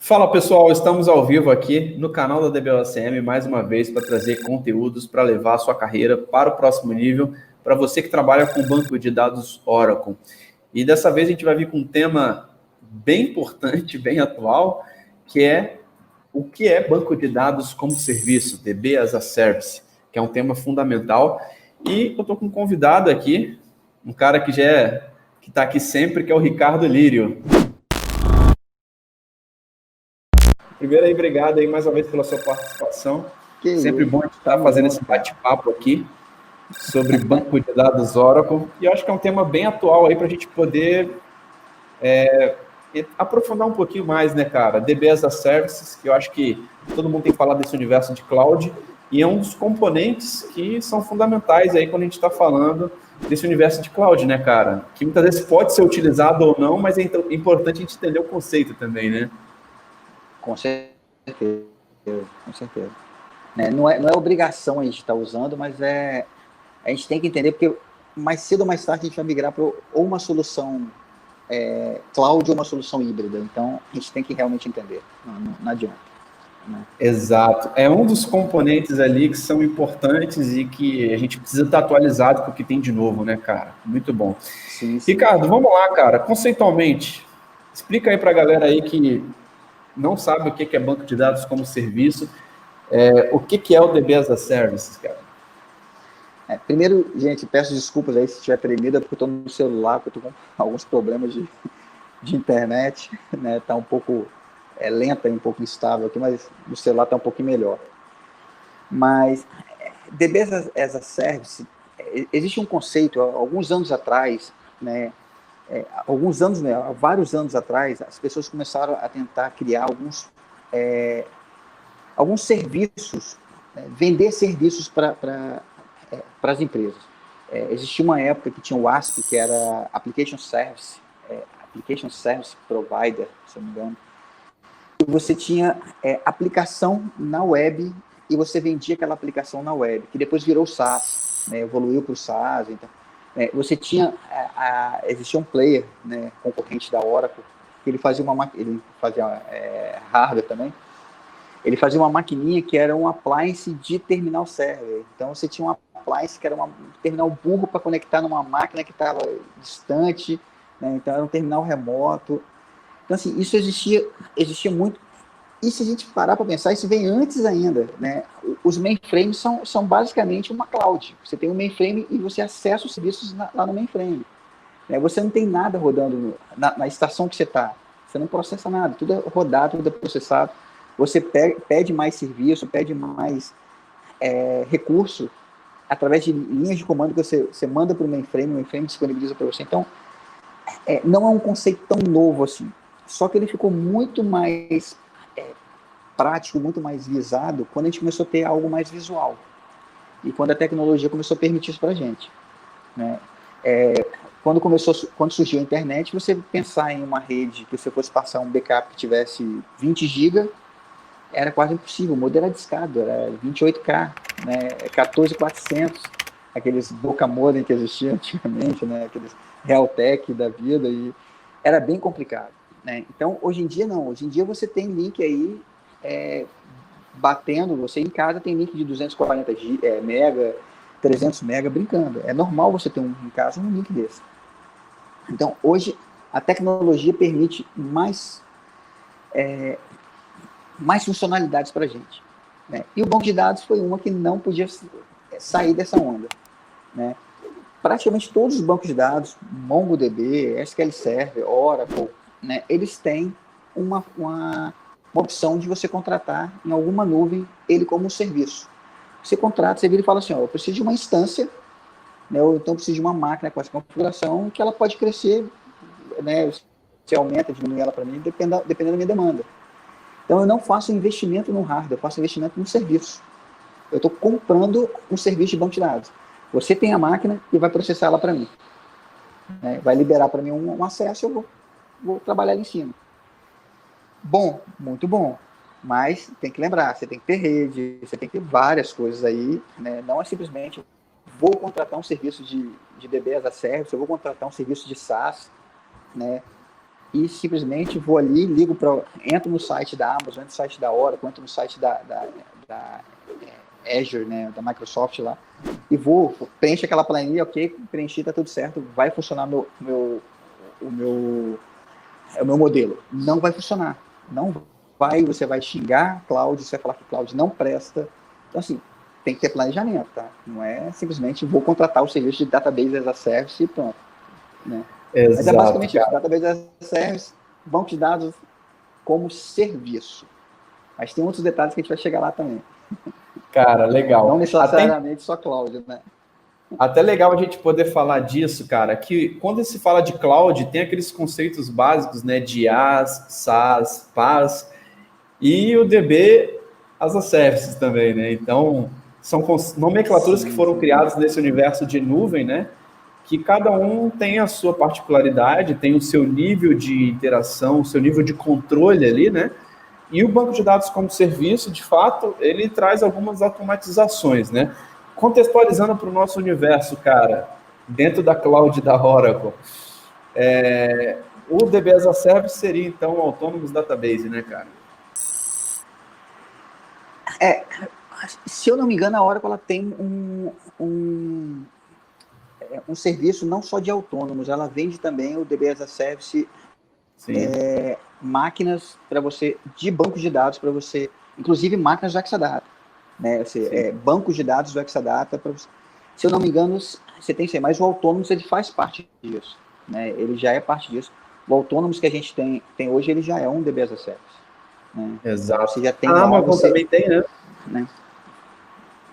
Fala pessoal, estamos ao vivo aqui no canal da DBOCM mais uma vez para trazer conteúdos para levar a sua carreira para o próximo nível, para você que trabalha com banco de dados Oracle. E dessa vez a gente vai vir com um tema bem importante, bem atual, que é o que é banco de dados como serviço, DB as a Service, que é um tema fundamental. E eu estou com um convidado aqui, um cara que que está aqui sempre, que é o Ricardo Lírio. Primeiro aí, obrigado aí mais uma vez pela sua participação. Sempre bom estar fazendo esse bate-papo aqui sobre banco de dados Oracle. E eu acho que é um tema bem atual aí para a gente poder aprofundar um pouquinho mais, né, cara? DB as a Services, que eu acho que todo mundo tem falado desse universo de cloud, e é um dos componentes que são fundamentais aí quando a gente está falando desse universo de cloud, né, cara? Que muitas vezes pode ser utilizado ou não, mas é importante a gente entender o conceito também, né? Com certeza, com certeza. Não é obrigação a gente estar usando, mas a gente tem que entender, porque mais cedo ou mais tarde a gente vai migrar para ou uma solução cloud ou uma solução híbrida. Então, a gente tem que realmente entender, não adianta. Né? Exato. É um dos componentes ali que são importantes e que a gente precisa estar atualizado com o que tem de novo, né, cara? Muito bom. Sim, sim. Ricardo, vamos lá, cara. Conceitualmente, explica aí para a galera aí que não sabe o que é banco de dados como serviço, o que é o DB as a Services, cara? Primeiro, gente, peço desculpas aí se estiver tremida, porque eu estou no celular, porque eu estou com alguns problemas de internet, né? Está um pouco lenta e um pouco instável aqui, mas o celular está um pouquinho melhor. Mas DB as a Service, existe um conceito, há alguns anos atrás, né? Há vários anos atrás, as pessoas começaram a tentar criar alguns serviços, vender serviços para as empresas. Existia uma época que tinha o ASP, que era Application Service Provider, se eu não me engano. E você tinha aplicação na web e você vendia aquela aplicação na web, que depois virou SaaS, né, evoluiu para o SaaS. Então, você tinha, existia um player, né, concorrente da Oracle, que ele fazia hardware também. Ele fazia uma maquininha que era um appliance de terminal server. Então, você tinha um appliance que era um terminal burro para conectar numa máquina que estava distante, né? Então, era um terminal remoto. Então, assim, isso existia muito. E se a gente parar para pensar, isso vem antes ainda, né? Os mainframes são basicamente uma cloud. Você tem um mainframe e você acessa os serviços lá no mainframe. Você não tem nada rodando na estação que você está. Você não processa nada, tudo é rodado, tudo é processado. Você pede mais serviço, pede mais recurso através de linhas de comando que você manda para o mainframe disponibiliza para você. Então, não é um conceito tão novo assim. Só que ele ficou muito mais prático, muito mais visado quando a gente começou a ter algo mais visual. E quando a tecnologia começou a permitir isso para a gente. Né? Quando surgiu a internet, você pensar em uma rede que você fosse passar um backup que tivesse 20 GB, era quase impossível. O modelo era discado, era 28K, né? 14400, aqueles boca modem que existiam antigamente, né? Aqueles Realtek da vida, e era bem complicado. Né? Então, hoje em dia não. Hoje em dia você tem link aí batendo, você em casa tem link de 240 mega, 300 mega brincando. É normal você ter em casa um link desse. Então, hoje, a tecnologia permite mais funcionalidades para a gente. Né? E o banco de dados foi uma que não podia sair dessa onda. Né? Praticamente todos os bancos de dados, MongoDB, SQL Server, Oracle, né, eles têm uma opção de você contratar em alguma nuvem ele como um serviço. Você contrata, você vira e fala assim, eu preciso de uma instância, né, ou então preciso de uma máquina com essa configuração que ela pode crescer, né, você aumenta, diminui ela para mim, dependendo da minha demanda. Então, eu não faço investimento no hardware, eu faço investimento no serviço. Eu estou comprando um serviço de banco de dados. Você tem a máquina e vai processar ela para mim. Né? Vai liberar para mim um acesso e eu vou trabalhar ali em cima. Bom, muito bom. Mas tem que lembrar, você tem que ter rede, você tem que ter várias coisas aí. Né? Não é simplesmente, vou contratar um serviço de DB as a Service, eu vou contratar um serviço de SaaS, né? e simplesmente vou ali, entro no site da Amazon, entro no site da Oracle, entro no site da Azure, né, da Microsoft lá, e preencho aquela planilha, ok, preenchi, tá tudo certo, vai funcionar o meu modelo. Não vai funcionar. Não vai, você vai xingar cloud, você vai falar que cloud não presta. Então, assim, tem que ter planejamento, tá? Não é simplesmente vou contratar o serviço de database as a service e pronto. Né? Mas é Exato, basicamente isso, cara. database as a service, banco de dados como serviço. Mas tem outros detalhes que a gente vai chegar lá também. Cara, Não legal. necessariamente só cloud, né? Até legal a gente poder falar disso, cara, que quando se fala de cloud, tem aqueles conceitos básicos, né, de IaaS, SaaS, PaaS, e o DB as a services também, né? Então, são nomenclaturas que foram criadas nesse universo de nuvem, né? Que cada um tem a sua particularidade, tem o seu nível de interação, o seu nível de controle ali, né? E o banco de dados como serviço, de fato, ele traz algumas automatizações, né? Contextualizando para o nosso universo, cara, dentro da cloud da Oracle, o DB as a Service seria, então, o Autonomous Database, né, cara? Se eu não me engano, a Oracle ela tem um serviço não só de autônomos, ela vende também o DB as a Service, máquinas para você, de bancos de dados para você, inclusive máquinas do Exadata, né? Bancos de dados do Exadata para você. Se eu não me engano, você tem que mas o Autonomous ele faz parte disso, né? Ele já é parte disso. O Autonomous que a gente tem hoje, ele já é um DB as a Service. Né? Exato. Você já tem a lá, Amazon também tem, né?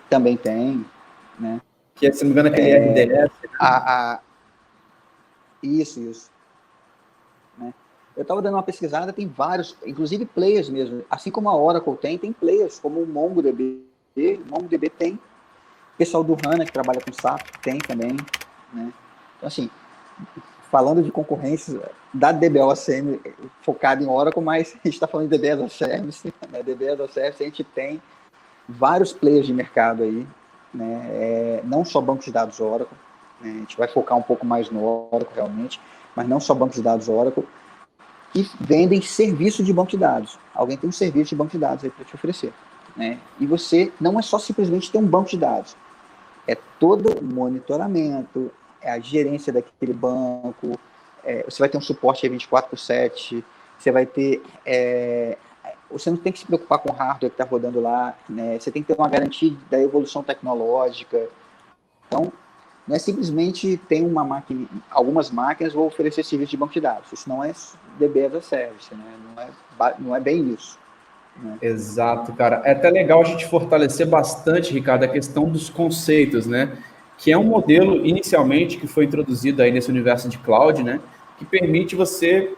Também tem, né? Que, se não me engano, aquele RDS. Né? Isso. Né? Eu estava dando uma pesquisada, tem vários, inclusive players mesmo. Assim como a Oracle tem players, como o MongoDB. O MongoDB tem. O pessoal do HANA, que trabalha com SAP, tem também. Né? Então, assim, falando de concorrência da DBOCM focada em Oracle, mas a gente está falando de DB as a Service. Né? DB as a Service, a gente tem vários players de mercado aí, né? Não só bancos de dados Oracle, né? A gente vai focar um pouco mais no Oracle realmente, mas não só bancos de dados Oracle, e vendem serviço de banco de dados. Alguém tem um serviço de banco de dados aí para te oferecer. Né? E você não é só simplesmente ter um banco de dados, é todo o monitoramento, é a gerência daquele banco, você vai ter um suporte 24/7, você vai ter... você não tem que se preocupar com o hardware que está rodando lá, né? Você tem que ter uma garantia da evolução tecnológica. Então, não é simplesmente ter uma máquina, algumas máquinas vão oferecer serviço de banco de dados. Isso não é DB as a Service, né? Não é bem isso. Né? Exato, cara. É até legal a gente fortalecer bastante, Ricardo, a questão dos conceitos, né? Que é um modelo, inicialmente, que foi introduzido aí nesse universo de cloud, né? Que permite você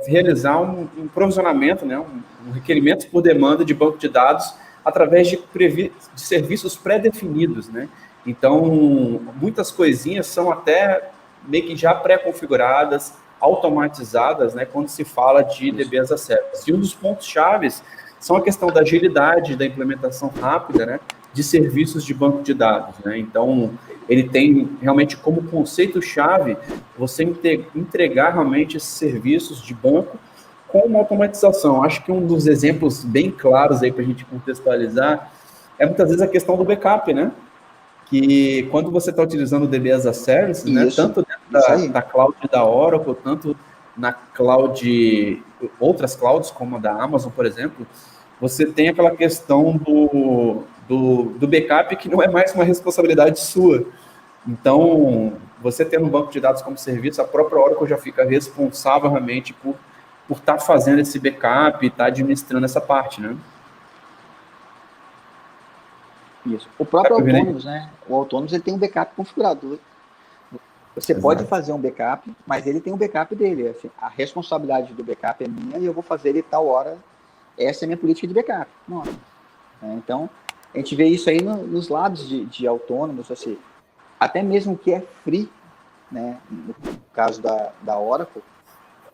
realizar um provisionamento, né? Um requerimento por demanda de banco de dados através de serviços pré-definidos, né? Então, muitas coisinhas são até meio que já pré-configuradas, automatizadas, né? Quando se fala de DB as a Service. E um dos pontos chaves são a questão da agilidade, da implementação rápida, né, de serviços de banco de dados. Né? Então, ele tem realmente como conceito-chave você entregar realmente esses serviços de banco com uma automatização. Acho que um dos exemplos bem claros aí para a gente contextualizar é muitas vezes a questão do backup, né? Que quando você está utilizando o DB as a Service, né, tanto dentro da cloud da Oracle, tanto na cloud, outras clouds, como a da Amazon, por exemplo, você tem aquela questão do backup que não é mais uma responsabilidade sua. Então, você tendo um banco de dados como serviço, a própria Oracle já fica responsável realmente por estar fazendo esse backup e estar administrando essa parte, né? Isso. O próprio Autonomous, né? O Autonomous ele tem um backup configurado. Você pode fazer um backup, mas ele tem um backup dele. Assim, a responsabilidade do backup é minha e eu vou fazer ele tal hora. Essa é a minha política de backup. Então, a gente vê isso aí nos lados de autônomos, assim, até mesmo que é free, né, no caso da Oracle,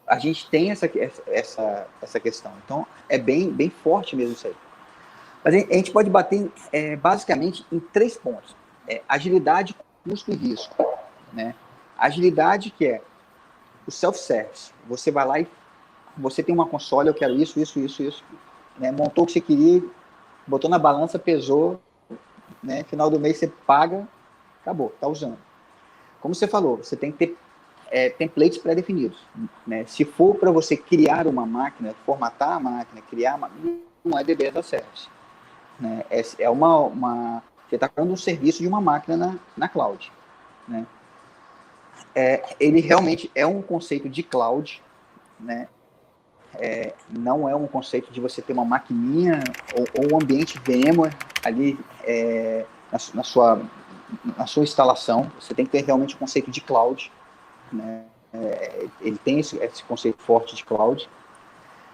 a gente tem essa questão. Então, é bem forte mesmo isso aí. Mas a gente pode bater basicamente em 3 pontos. Agilidade, custo e risco. Né? Agilidade, que é o self-service. Você vai lá e você tem uma console, eu quero isso, né? Montou o que você queria, botou na balança, pesou, né? Final do mês você paga, acabou, tá usando. Como você falou, você tem que ter templates pré-definidos, né? Se for para você criar uma máquina, formatar a máquina, criar uma, não é DB as a Service, né? Você está criando um serviço de uma máquina na cloud, né? Ele realmente é um conceito de cloud, né? Não é um conceito de você ter uma maquininha ou um ambiente VMware ali na sua instalação. Você tem que ter realmente um conceito de cloud, né? Ele tem esse conceito forte de cloud,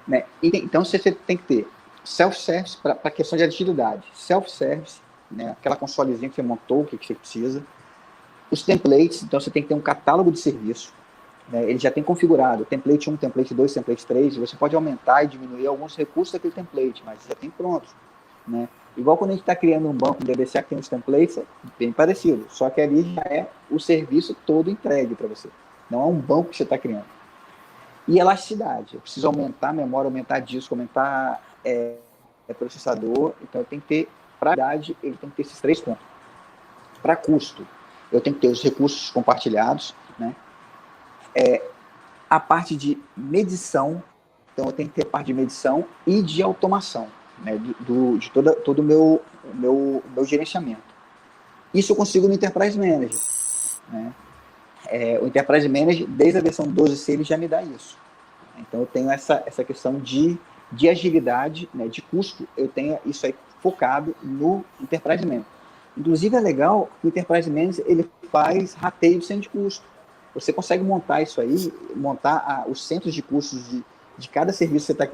né? Então você tem que ter self-service para a questão de agilidade, self-service, né? Aquela consolezinha que você montou, o que você precisa, os templates. Então você tem que ter um catálogo de serviço, né? Ele já tem configurado template 1, template 2, template 3, você pode aumentar e diminuir alguns recursos daquele template, mas já tem pronto, né? Igual quando a gente está criando um banco de DBCA que tem os templates, é bem parecido, só que ali já é o serviço todo entregue para você, não é um banco que você está criando. E elasticidade, eu preciso aumentar a memória, aumentar disco, aumentar processador, então eu tenho que ter, para idade, ele tem que ter esses 3 pontos. Para custo, eu tenho que ter os recursos compartilhados, né? A parte de medição, então eu tenho que ter parte de medição e de automação, né, de todo o meu gerenciamento. Isso eu consigo no Enterprise Manager, né? O Enterprise Manager, desde a versão 12C, ele já me dá isso. Então eu tenho essa questão de agilidade, né, de custo, eu tenho isso aí focado no Enterprise Manager. Inclusive é legal que o Enterprise Manager ele faz rateio de centro de custo. Você consegue montar isso aí, montar os centros de custos de cada serviço que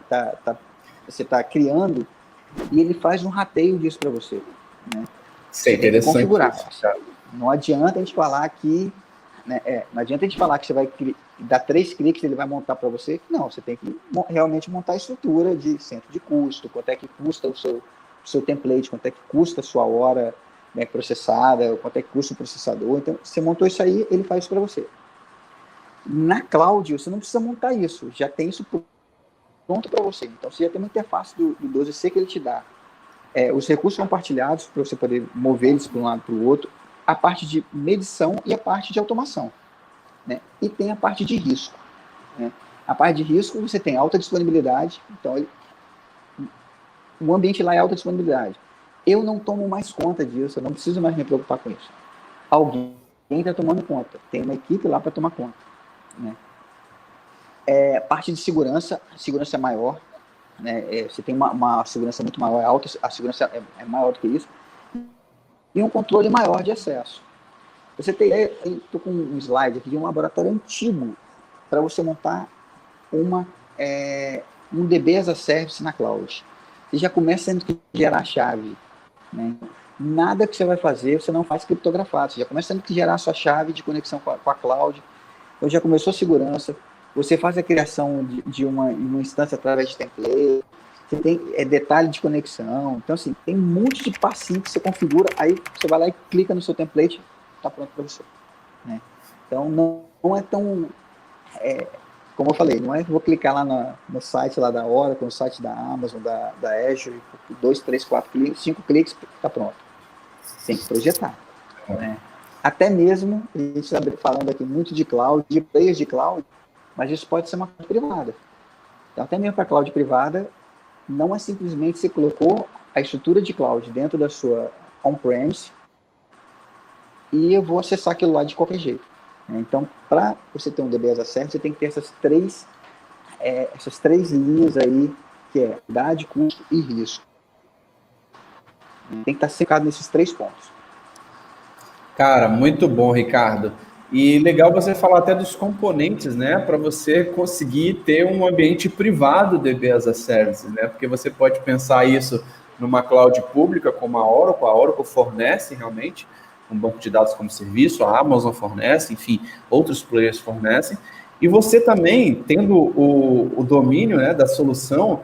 você tá criando, e ele faz um rateio disso para você, né? Isso é interessante. Configurar. Não adianta a gente falar que, né, não adianta a gente falar que você vai dar 3 cliques e ele vai montar para você. Não, você tem que realmente montar a estrutura de centro de custo, quanto é que custa o seu template, quanto é que custa a sua hora, né, processada, quanto é que custa o processador. Então, você montou isso aí, ele faz isso para você. Na cloud, você não precisa montar isso, já tem isso pronto para você. Então, você já tem uma interface do 12C que ele te dá. Os recursos compartilhados, para você poder mover eles para um lado para o outro, a parte de medição e a parte de automação, né? E tem a parte de risco, né? A parte de risco, você tem alta disponibilidade, então o ambiente lá é alta disponibilidade. Eu não tomo mais conta disso, eu não preciso mais me preocupar com isso. Alguém está tomando conta, tem uma equipe lá para tomar conta, né? Parte de segurança, a segurança é maior, né? Você tem uma segurança muito maior, a segurança é maior do que isso, e um controle maior de acesso. Você tem, estou com um slide aqui de um laboratório antigo para você montar um DB as a Service na cloud. Você já começa tendo que gerar a chave, né? Nada que você vai fazer, você não faz criptografado, você já começa tendo que gerar a sua chave de conexão com a cloud. Então já começou a segurança, você faz a criação de uma instância através de template, você tem detalhe de conexão. Então, assim, tem um monte de passinho que você configura, aí você vai lá e clica no seu template, está pronto para você, né? Então, não é tão... como eu falei, não é que vou clicar lá no site lá da Oracle, no site da Amazon, da Azure, 2, 3, 4 cliques, 5 cliques, está pronto. Tem que projetar, né? Até mesmo, a gente está falando aqui muito de cloud, de players de cloud, mas isso pode ser uma cloud privada. Então, até mesmo para cloud privada, não é simplesmente você colocou a estrutura de cloud dentro da sua on-premise e eu vou acessar aquilo lá de qualquer jeito. Então, para você ter um DB as a Service, você tem que ter essas três linhas aí, que é idade, custo e risco. Tem que estar secado nesses 3 pontos. Cara, muito bom, Ricardo. E legal você falar até dos componentes, né? Para você conseguir ter um ambiente privado DB as a Service, né? Porque você pode pensar isso numa cloud pública como a Oracle fornece realmente um banco de dados como serviço, a Amazon fornece, enfim, outros players fornecem. E você também, tendo o domínio, né, da solução,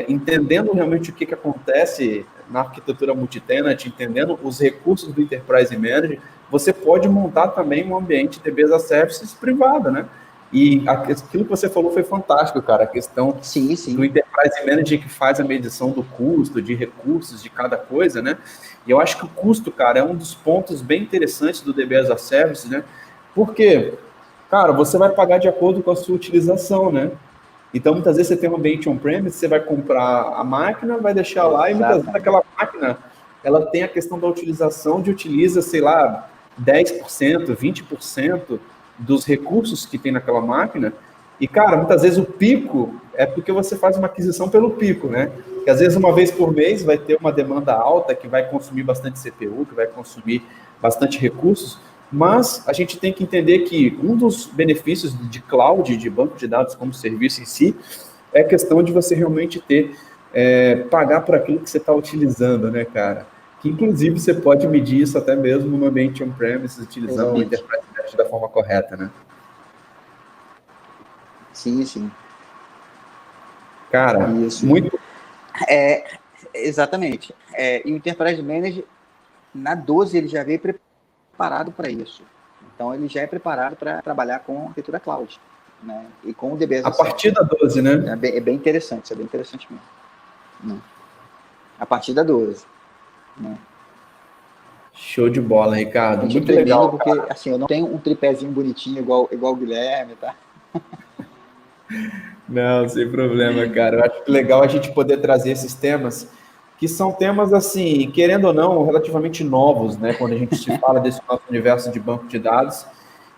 entendendo realmente o que acontece na arquitetura multitenant, entendendo os recursos do Enterprise Manager, você pode montar também um ambiente DB as a Service privado, né? E aquilo que você falou foi fantástico, cara, a questão Sim, sim. do Enterprise Manager que faz a medição do custo, de recursos, de cada coisa, né? E eu acho que o custo, cara, é um dos pontos bem interessantes do DB as a Service, né? Porque, cara, você vai pagar de acordo com a sua utilização, né? Então, muitas vezes você tem um ambiente on-premise, você vai comprar a máquina, vai deixar lá, e muitas vezes aquela máquina, ela tem a questão da utilização utiliza, sei lá, 10%, 20% dos recursos que tem naquela máquina. E, cara, muitas vezes o pico é porque você faz uma aquisição pelo pico, né? Que às vezes uma vez por mês vai ter uma demanda alta que vai consumir bastante CPU, que vai consumir bastante recursos, mas a gente tem que entender que um dos benefícios de cloud, de banco de dados como serviço em si, é a questão de você realmente pagar por aquilo que você está utilizando, né, cara? Que inclusive você pode medir isso até mesmo no ambiente on-premises, utilizando o Enterprise Manager da forma correta, né? Sim, sim. Cara, isso. Muito... Exatamente. E o Enterprise Manager, na 12, ele já veio preparado para isso. Então, ele já é preparado para trabalhar com arquitetura cloud, né? E com o DBS. A partir da 12, né? É bem interessante, isso é bem interessante mesmo. Né? A partir da 12. Né? Show de bola, Ricardo. Eu muito legal, porque, cara. Assim, eu não tenho um tripézinho bonitinho igual o Guilherme, tá? Não, sem problema, cara. Eu acho legal a gente poder trazer esses temas, que são temas, assim, querendo ou não, relativamente novos, né? Quando a gente se fala desse nosso universo de banco de dados.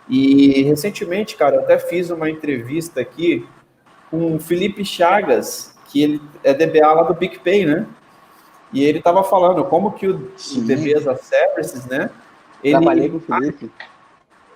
E, recentemente, cara, eu até fiz uma entrevista aqui com o Felipe Chagas, que ele é DBA lá do PicPay, né? E ele estava falando como que o DB as a Services, né? Trabalhei com o Felipe.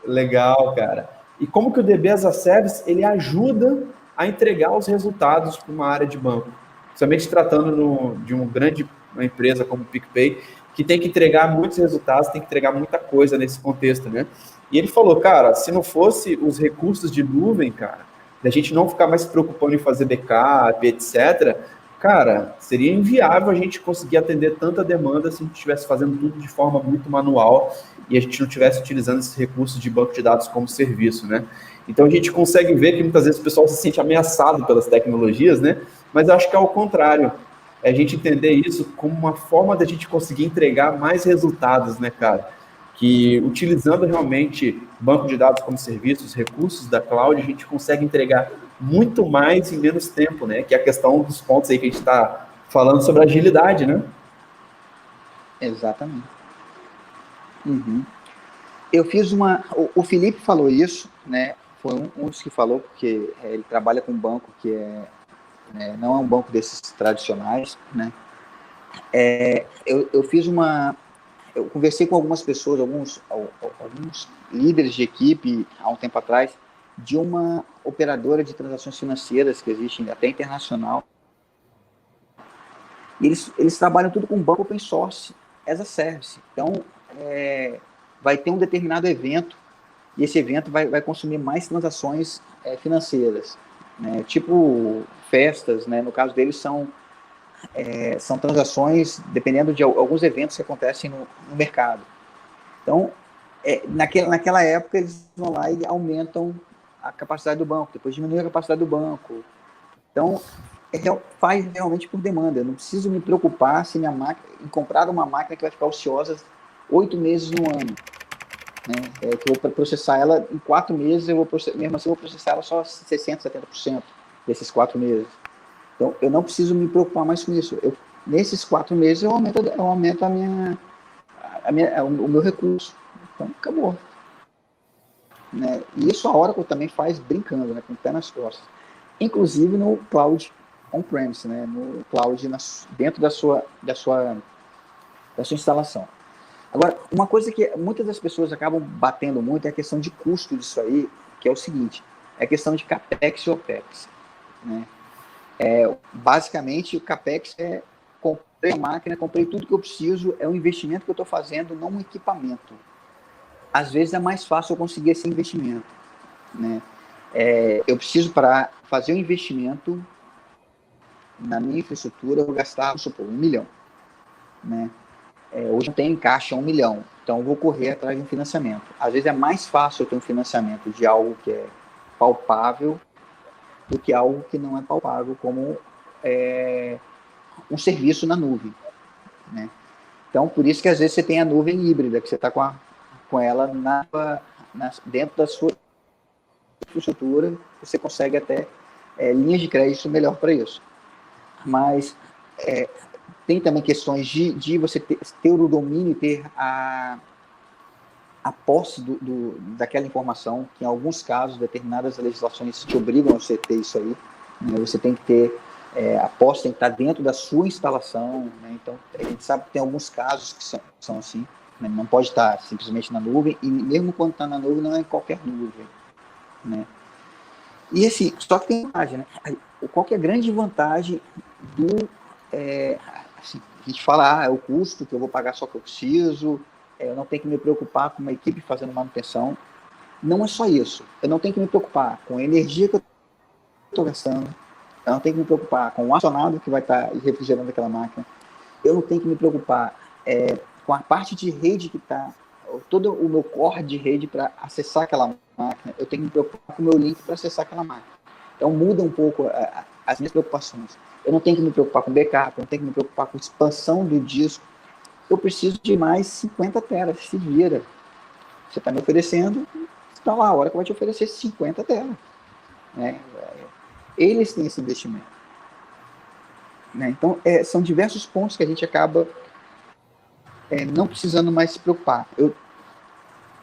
Legal, cara. E como que o DB as a Service, ele ajuda a entregar os resultados para uma área de banco. Principalmente tratando de uma empresa como o PicPay, que tem que entregar muitos resultados, tem que entregar muita coisa nesse contexto, né? E ele falou, cara, se não fosse os recursos de nuvem, cara, da gente não ficar mais se preocupando em fazer backup, etc., cara, seria inviável a gente conseguir atender tanta demanda se a gente estivesse fazendo tudo de forma muito manual e a gente não estivesse utilizando esses recursos de banco de dados como serviço, né? Então a gente consegue ver que muitas vezes o pessoal se sente ameaçado pelas tecnologias, né? Mas eu acho que é ao contrário. É a gente entender isso como uma forma da gente conseguir entregar mais resultados, né, cara? Que utilizando realmente banco de dados como serviço, os recursos da cloud, a gente consegue entregar muito mais em menos tempo, né? Que é a questão dos pontos aí que a gente está falando sobre agilidade, né? Exatamente. Uhum. Eu fiz o Felipe falou isso, né? Foi um dos que falou, porque ele trabalha com um banco que não é um banco desses tradicionais, né? Eu fiz eu conversei com algumas pessoas, alguns líderes de equipe há um tempo atrás, de uma operadora de transações financeiras que existe até internacional. E eles trabalham tudo com banco open source, as a service. Então, vai ter um determinado evento, e esse evento vai consumir mais transações financeiras. Né? Tipo festas, né? No caso deles são transações, dependendo de alguns eventos que acontecem no mercado. Então, naquela época, eles vão lá e aumentam a capacidade do banco, depois diminuem a capacidade do banco. Então, faz realmente por demanda. Eu não preciso me preocupar se em comprar uma máquina que vai ficar ociosa 8 meses no ano. Né? Que eu vou processar ela em 4 meses, mesmo assim eu vou processar ela só 60%, 70% desses 4 meses. Então, eu não preciso me preocupar mais com isso. Nesses 4 meses, eu aumento o meu recurso. Então, acabou. Né? E isso a Oracle também faz brincando, né? Com o pé nas costas. Inclusive no cloud on-premise, né? No cloud dentro da sua instalação. Agora, uma coisa que muitas das pessoas acabam batendo muito é a questão de custo disso aí, que é o seguinte, é a questão de CAPEX e OPEX. Né? Basicamente, o CAPEX comprei a máquina, comprei tudo que eu preciso, é um investimento que eu estou fazendo, não um equipamento. Às vezes é mais fácil eu conseguir esse investimento. Né? Eu preciso, para fazer um investimento na minha infraestrutura, eu vou gastar, vamos supor, 1 milhão. Né? Hoje eu tenho em caixa 1 milhão, então eu vou correr atrás de um financiamento. Às vezes é mais fácil eu ter um financiamento de algo que é palpável do que algo que não é palpável, como um serviço na nuvem, né? Então, por isso que às vezes você tem a nuvem híbrida, que você está com ela dentro da sua infraestrutura, você consegue até linhas de crédito melhor para isso. Mas tem também questões de você ter o domínio, ter a posse daquela informação, que em alguns casos, determinadas legislações te obrigam a você ter isso aí, né? Você tem que ter a posse, tem que estar dentro da sua instalação, né? Então, a gente sabe que tem alguns casos que são assim, né? Não pode estar simplesmente na nuvem, e mesmo quando está na nuvem, não é em qualquer nuvem, né? E assim, só que tem vantagem, né? Qual que é a grande vantagem assim, a gente fala, é o custo que eu vou pagar só que eu preciso, eu não tenho que me preocupar com uma equipe fazendo manutenção. Não é só isso. Eu não tenho que me preocupar com a energia que eu estou gastando, eu não tenho que me preocupar com o acionado que vai estar refrigerando aquela máquina, eu não tenho que me preocupar com a parte de rede que está, todo o meu core de rede para acessar aquela máquina, eu tenho que me preocupar com o meu link para acessar aquela máquina. Então muda um pouco as minhas preocupações. Eu não tenho que me preocupar com backup, eu não tenho que me preocupar com expansão do disco. Eu preciso de mais 50 teras, se vira. Você está me oferecendo, está lá, a hora que vai te oferecer 50 teras. Né? Eles têm esse investimento. Né? Então, são diversos pontos que a gente acaba não precisando mais se preocupar.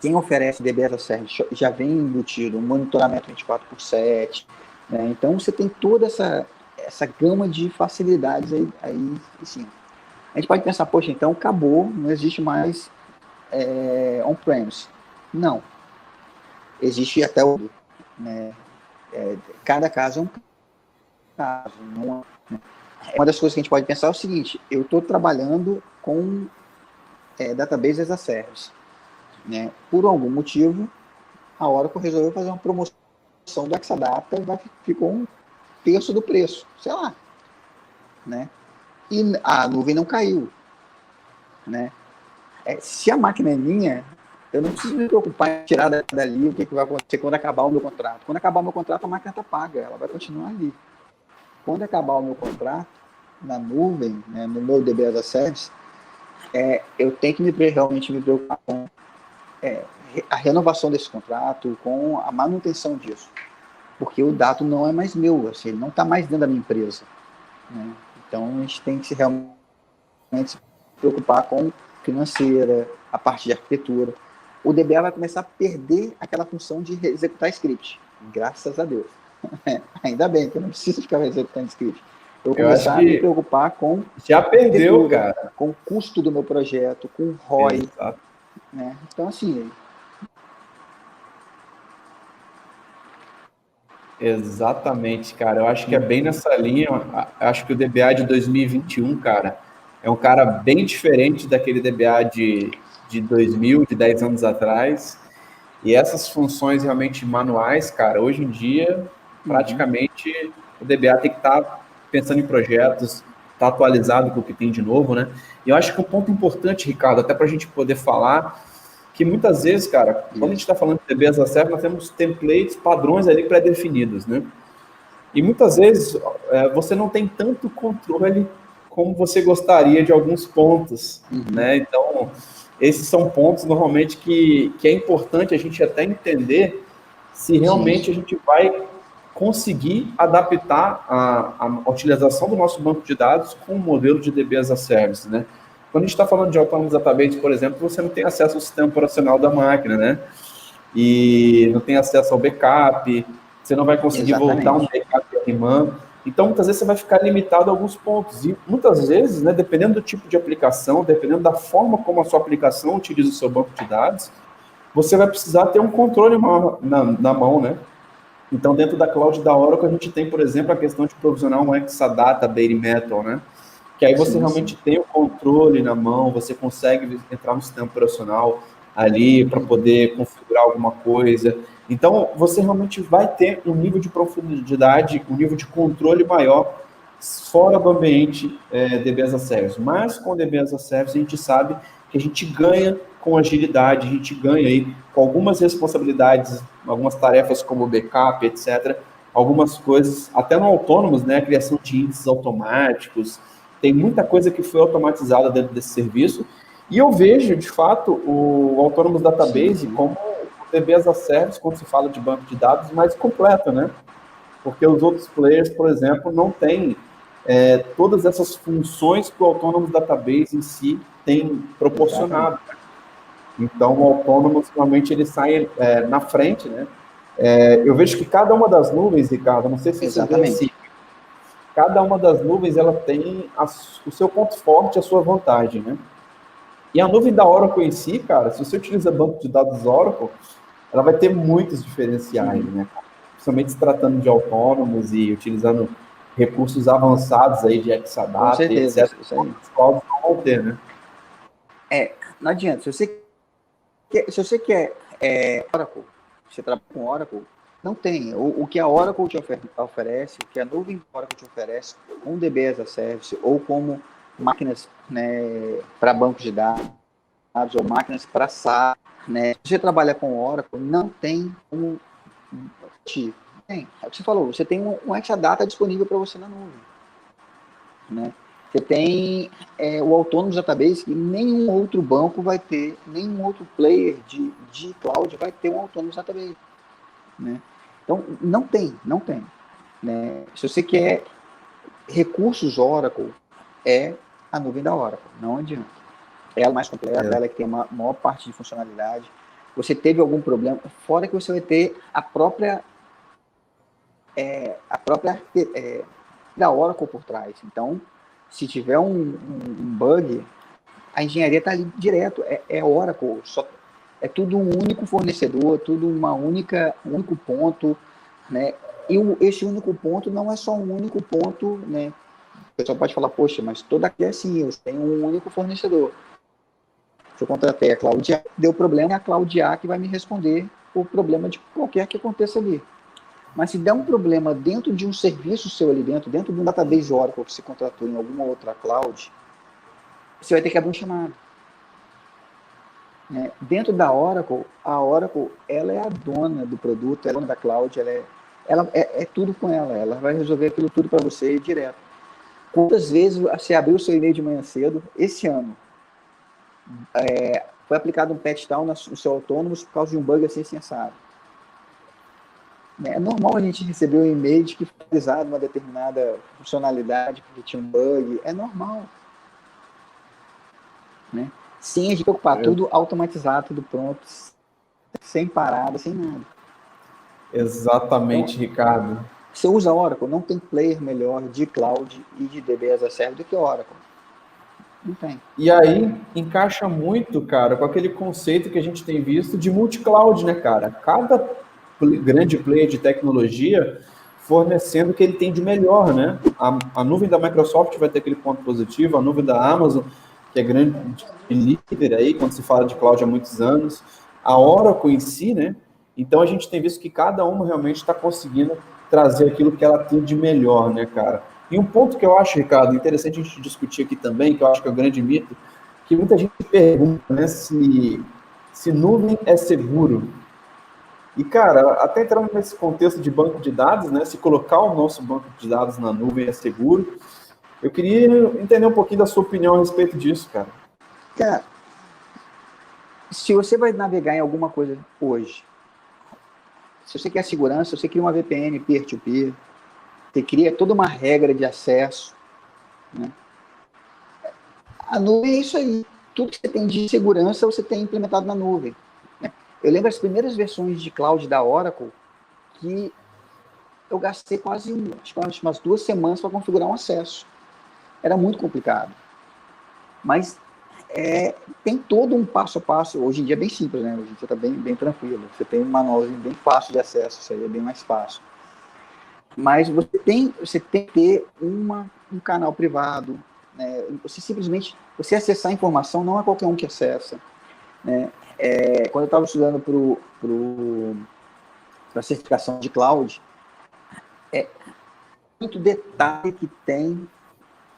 Quem oferece DB as a Service já vem embutido um monitoramento 24/7. Né? Então, você tem toda essa gama de facilidades aí sim. A gente pode pensar, poxa, então acabou, não existe mais on-premise. Não. Existe até o... Né? Cada caso é um caso. Uma das coisas que a gente pode pensar é o seguinte, eu estou trabalhando com database as a service. Né? Por algum motivo, a Oracle resolveu fazer uma promoção do Exadata e ficou 1/3 do preço, sei lá. Né? E a nuvem não caiu. Né? Se a máquina é minha, eu não preciso me preocupar em tirar dali o que vai acontecer quando acabar o meu contrato. Quando acabar o meu contrato, a máquina está paga, ela vai continuar ali. Quando acabar o meu contrato, na nuvem, né, no meu DB as a Service, eu tenho que realmente me preocupar com a renovação desse contrato, com a manutenção disso. Porque o dado não é mais meu, assim, ele não está mais dentro da minha empresa. Né? Então, a gente tem que realmente se preocupar com financeira, a parte de arquitetura. O DBA vai começar a perder aquela função de executar script. Graças a Deus. Ainda bem que eu não preciso ficar executando script. Eu vou começar a me preocupar com... Já perdeu, cara. Com o custo do meu projeto, com o ROI. Né? Então, assim... Exatamente, cara. Eu acho que é bem nessa linha. Eu acho que o DBA de 2021, cara, é um cara bem diferente daquele DBA de 2000, de 10 anos atrás. E essas funções realmente manuais, cara, hoje em dia, praticamente, o DBA tem que estar pensando em projetos, estar atualizado com o que tem de novo, né? E eu acho que um ponto importante, Ricardo, até para a gente poder falar, que muitas vezes, cara, quando a gente está falando de DB as a Service, nós temos templates, padrões ali pré-definidos, né? E muitas vezes você não tem tanto controle como você gostaria de alguns pontos, né? Então, esses são pontos, normalmente, que é importante a gente até entender se realmente a gente vai conseguir adaptar a utilização do nosso banco de dados com o modelo de DB as a Service, né? Quando a gente está falando de Autonomous Database, por exemplo, você não tem acesso ao sistema operacional da máquina, né? E não tem acesso ao backup, você não vai conseguir voltar um backup de RMAN. Então, muitas vezes você vai ficar limitado a alguns pontos. E muitas vezes, né, dependendo do tipo de aplicação, dependendo da forma como a sua aplicação utiliza o seu banco de dados, você vai precisar ter um controle na mão, né? Então, dentro da cloud da Oracle, a gente tem, por exemplo, a questão de provisionar um Exadata Bare Metal, né? Que aí você realmente tem o controle na mão, você consegue entrar no sistema operacional ali para poder configurar alguma coisa. Então, você realmente vai ter um nível de profundidade, um nível de controle maior fora do ambiente DB as a Service. Mas com DB as a Service, a gente sabe que a gente ganha com agilidade, a gente ganha aí com algumas responsabilidades, algumas tarefas como backup, etc., algumas coisas, até no Autônomos, né, a criação de índices automáticos, tem muita coisa que foi automatizada dentro desse serviço, e eu vejo, de fato, o Autônomos Database como o DB as a Service, quando se fala de banco de dados, mais completo, né? Porque os outros players, por exemplo, não têm todas essas funções que o Autônomos Database em si tem proporcionado. Então, o Autônomos, realmente, ele sai na frente, né? Eu vejo que cada uma das nuvens, Ricardo, não sei se você vê assim, cada uma das nuvens, ela tem o seu ponto forte, a sua vantagem, né? E a nuvem da Oracle em si, cara, se você utiliza banco de dados Oracle, ela vai ter muitos diferenciais, né? Principalmente se tratando de autônomos e utilizando recursos avançados aí de Exadata, com certeza, etc. Isso aí. Os clouds não vão ter, né? Não adianta. Se você quer Oracle, você trabalha com Oracle, não tem. O que a Oracle te oferece, o que a nuvem Oracle te oferece, com DB as a Service, ou como máquinas, né, para bancos de dados, ou máquinas para SAP, né? Se você trabalha com Oracle, não tem como tem. É o que você falou, você tem um Exadata disponível para você na nuvem, né? Você tem o Autônomos Database, que nenhum outro banco vai ter, nenhum outro player de cloud vai ter um Autônomos Database, né? Então, não tem, né? Se você quer recursos Oracle, é a nuvem da Oracle, não adianta. Ela é mais completa, ela é que tem uma maior parte de funcionalidade. Você teve algum problema, fora que você vai ter a própria da Oracle por trás. Então, se tiver um bug, a engenharia está ali direto, é Oracle, é tudo um único fornecedor, tudo um único ponto, né? E esse único ponto não é só um único ponto, né? O pessoal pode falar, poxa, mas toda aqui é assim, eu tenho um único fornecedor. Se eu contratei a Cloud A, deu problema, é a Cloud A que vai me responder o problema de qualquer que aconteça ali. Mas se der um problema dentro de um serviço seu ali dentro de um database Oracle que você contratou em alguma outra cloud, você vai ter que abrir um chamado. Né? Dentro da Oracle, a Oracle, ela é a dona do produto, ela é a dona da cloud, ela é tudo com ela vai resolver aquilo tudo para você direto. Quantas vezes você abriu o seu e-mail de manhã cedo, esse ano, foi aplicado um patch down no seu Autônomos por causa de um bug assim assado. É normal a gente receber um e-mail de que foi utilizado uma determinada funcionalidade porque tinha um bug. É normal. Né? Sem a gente preocupar, tudo automatizado, tudo pronto, sem parada, sem nada. Exatamente, então, Ricardo. Você usa Oracle, não tem player melhor de cloud e de DB as a Service do que Oracle. Não tem. E aí encaixa muito, cara, com aquele conceito que a gente tem visto de multi-cloud, né, cara? Cada grande player de tecnologia fornecendo o que ele tem de melhor, né? A nuvem da Microsoft vai ter aquele ponto positivo, a nuvem da Amazon, que é grande líder aí, quando se fala de cloud há muitos anos, a Oracle em si, né? Então a gente tem visto que cada uma realmente está conseguindo trazer aquilo que ela tem de melhor, né, cara? E um ponto que eu acho, Ricardo, interessante a gente discutir aqui também, que eu acho que é o grande mito, que muita gente pergunta, né, se nuvem é seguro. E, cara, até entrando nesse contexto de banco de dados, né, se colocar o nosso banco de dados na nuvem é seguro, eu queria entender um pouquinho da sua opinião a respeito disso, cara. Cara, se você vai navegar em alguma coisa hoje, se você quer segurança, você cria uma VPN peer-to-peer, você cria toda uma regra de acesso, né? A nuvem é isso aí. Tudo que você tem de segurança, você tem implementado na nuvem. Né? Eu lembro as primeiras versões de cloud da Oracle, que eu gastei quase umas 2 semanas para configurar um acesso. Era muito complicado. Mas tem todo um passo a passo. Hoje em dia é bem simples, né? Hoje em dia está bem tranquilo. Você tem um manualzinho bem fácil de acesso, isso aí é bem mais fácil. Mas você tem que ter um canal privado. Né? Você acessar a informação não é qualquer um que acessa. Né? Quando eu estava estudando para a certificação de cloud, muito detalhe que tem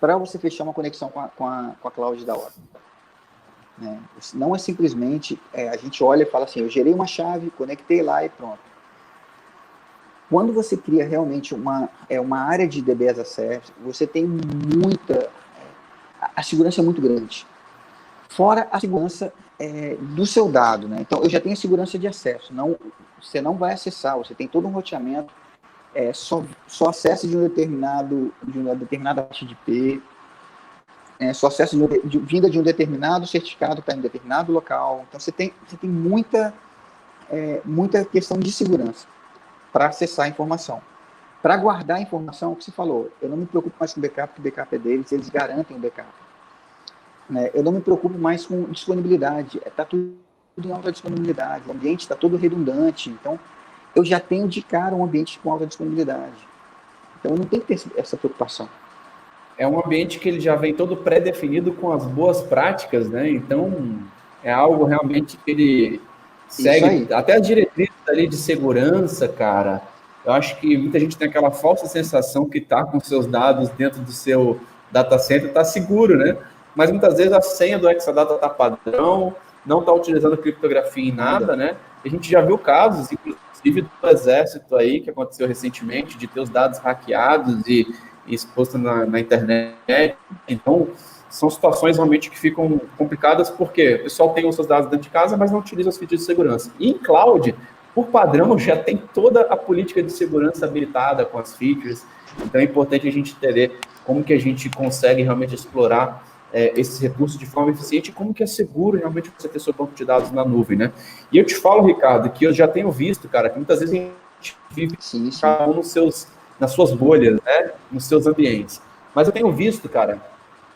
para você fechar uma conexão com a cloud da Oracle. né? Não é simplesmente, a gente olha e fala assim, eu gerei uma chave, conectei lá e pronto. Quando você cria realmente uma área de DB as a Service, você tem a segurança é muito grande. Fora a segurança do seu dado, né? Então, eu já tenho a segurança de acesso. Você não vai acessar, você tem todo um roteamento, só acesso de uma determinada parte de IP, só acesso vinda de um determinado certificado para um determinado local. Então, você tem muita questão de segurança para acessar a informação. Para guardar a informação, o que você falou, eu não me preocupo mais com o backup, porque o backup é deles, eles garantem o backup. Né? Eu não me preocupo mais com disponibilidade, está tudo em alta disponibilidade, o ambiente está todo redundante, então eu já tenho de cara um ambiente com alta disponibilidade. Então eu não tenho que ter essa preocupação. É um ambiente que ele já vem todo pré-definido com as boas práticas, né? Então é algo realmente que ele segue até as diretrizes ali de segurança, cara. Eu acho que muita gente tem aquela falsa sensação que está com seus dados dentro do seu data center, está seguro, né? Mas muitas vezes a senha do Exadata está padrão, não está utilizando criptografia em nada, né? A gente já viu casos, inclusive do Exército aí, que aconteceu recentemente, de ter os dados hackeados e exposto na internet. Então, são situações realmente que ficam complicadas porque o pessoal tem os seus dados dentro de casa, mas não utiliza os features de segurança. E em cloud, por padrão, já tem toda a política de segurança habilitada com as features. Então, é importante a gente entender como que a gente consegue realmente explorar esses recursos de forma eficiente e como que é seguro realmente você ter seu banco de dados na nuvem, né? E eu te falo, Ricardo, que eu já tenho visto, cara, que muitas vezes a gente vive cada um nas suas bolhas, né? Nos seus ambientes. Mas eu tenho visto, cara,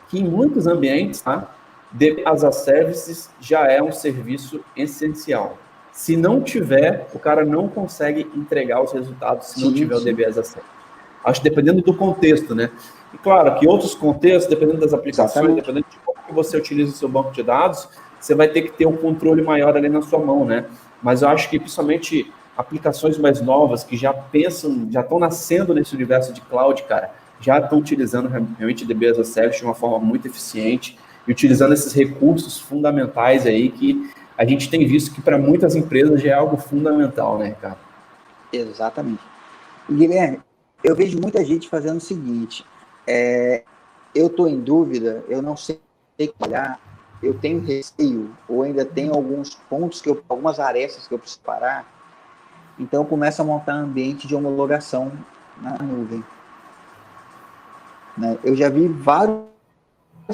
que em muitos ambientes, tá? DB as a Services já é um serviço essencial. Se não tiver, o cara não consegue entregar os resultados se não tiver o DB as a Service. Acho que dependendo do contexto, né? E claro que outros contextos, dependendo das aplicações, dependendo de como que você utiliza o seu banco de dados, você vai ter que ter um controle maior ali na sua mão, né? Mas eu acho que principalmente aplicações mais novas que já pensam, já estão nascendo nesse universo de cloud, cara, já estão utilizando realmente DB as a Service de uma forma muito eficiente e utilizando esses recursos fundamentais aí que a gente tem visto que para muitas empresas já é algo fundamental, né, cara? Exatamente. E, Guilherme, eu vejo muita gente fazendo o seguinte, eu estou em dúvida, eu não sei olhar, eu tenho receio, ou ainda tenho alguns pontos, algumas arestas que eu preciso parar, então eu começo a montar ambiente de homologação na nuvem. Né? Eu já vi vários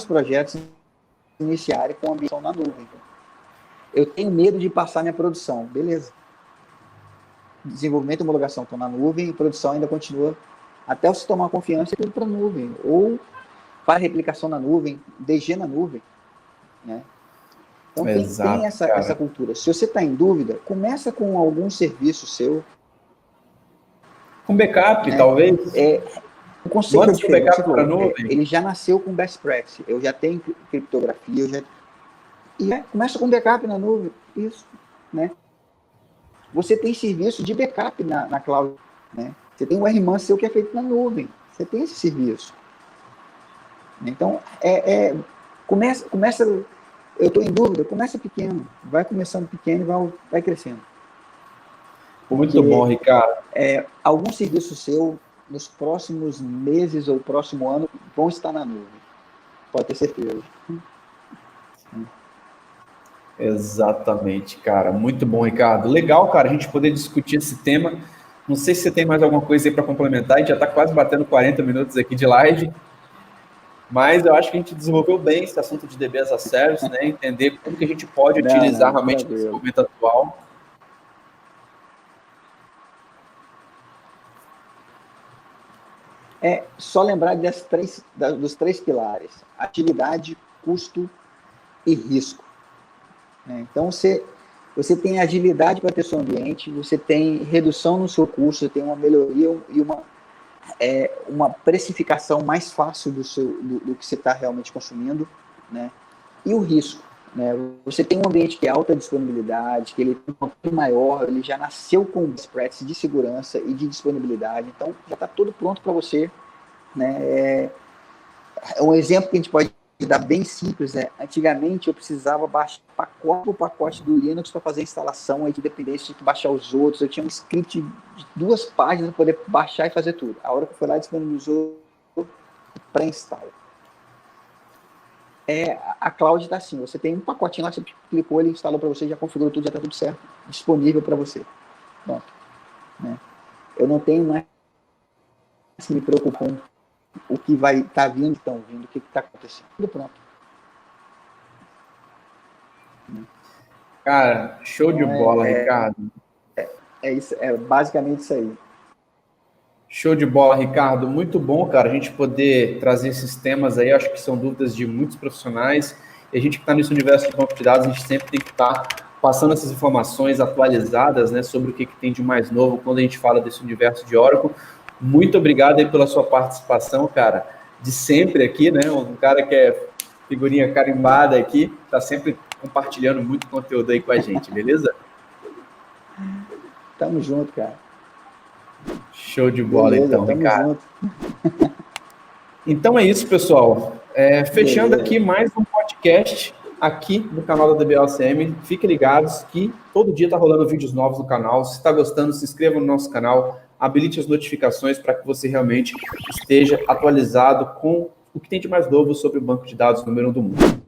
projetos iniciarem com ambiente na nuvem. Eu tenho medo de passar minha produção, beleza. Desenvolvimento e homologação estão na nuvem, e produção ainda continua até você tomar confiança e tudo para a nuvem. Ou faz replicação na nuvem, DG na nuvem. Né? Então tem essa cultura. Se você está em dúvida, começa com algum serviço seu. Com backup, talvez? O conceito é diferente. Ele já nasceu com best practice. Eu já tenho criptografia, começa com backup na nuvem. Isso. Né? Você tem serviço de backup na cloud. Né? Você tem um RMAN seu que é feito na nuvem. Você tem esse serviço. Então, começa, eu estou em dúvida, começa pequeno. Vai começando pequeno e vai crescendo. Muito bom, Ricardo. Algum serviço seu, nos próximos meses ou próximo ano, vão estar na nuvem. Pode ter certeza. Exatamente, cara. Muito bom, Ricardo. Legal, cara, a gente poder discutir esse tema. Não sei se você tem mais alguma coisa aí para complementar. A gente já está quase batendo 40 minutos aqui de live. Mas eu acho que a gente desenvolveu bem esse assunto de DB as a Service, né? Entender como que a gente pode utilizar realmente nesse momento atual. Só lembrar dos três pilares: atividade, custo e risco. Então, você tem agilidade para ter seu ambiente, você tem redução no seu custo, você tem uma melhoria e uma precificação mais fácil do que você está realmente consumindo, né? E o risco, né? Você tem um ambiente que é alta disponibilidade, que ele tem um controle maior, ele já nasceu com best practice de segurança e de disponibilidade, então já está tudo pronto para você, né? Um exemplo que a gente pode dar bem simples, antigamente eu precisava baixar o pacote do Linux para fazer a instalação, aí de dependência tinha que baixar os outros, eu tinha um script de 2 páginas para poder baixar e fazer tudo. A hora que eu fui lá, disponibilizou pré-instala. A cloud está assim, você tem um pacotinho lá, você clicou, ele instalou para você, já configurou tudo, já está tudo certo, disponível para você. Pronto. Né? Eu não tenho mais que me preocupar com o que vai estar vindo, o que está acontecendo. Tudo pronto. Cara, show de bola, Ricardo. Isso, basicamente isso aí. Show de bola, Ricardo. Muito bom, cara, a gente poder trazer esses temas aí. Acho que são dúvidas de muitos profissionais. E a gente que está nesse universo de banco de dados, a gente sempre tem que estar passando essas informações atualizadas, né, sobre o que tem de mais novo quando a gente fala desse universo de Oracle. Muito obrigado aí pela sua participação, cara, de sempre aqui, né? Um cara que é figurinha carimbada aqui, tá sempre compartilhando muito conteúdo aí com a gente, beleza? Tamo junto, cara. Show de bola, beleza, então, Ricardo. Junto. Então é isso, pessoal. Fechando aqui mais um podcast aqui no canal da DBOCM. Fiquem ligados que todo dia tá rolando vídeos novos no canal. Se está gostando, se inscreva no nosso canal, habilite as notificações para que você realmente esteja atualizado com o que tem de mais novo sobre o banco de dados número 1 do mundo.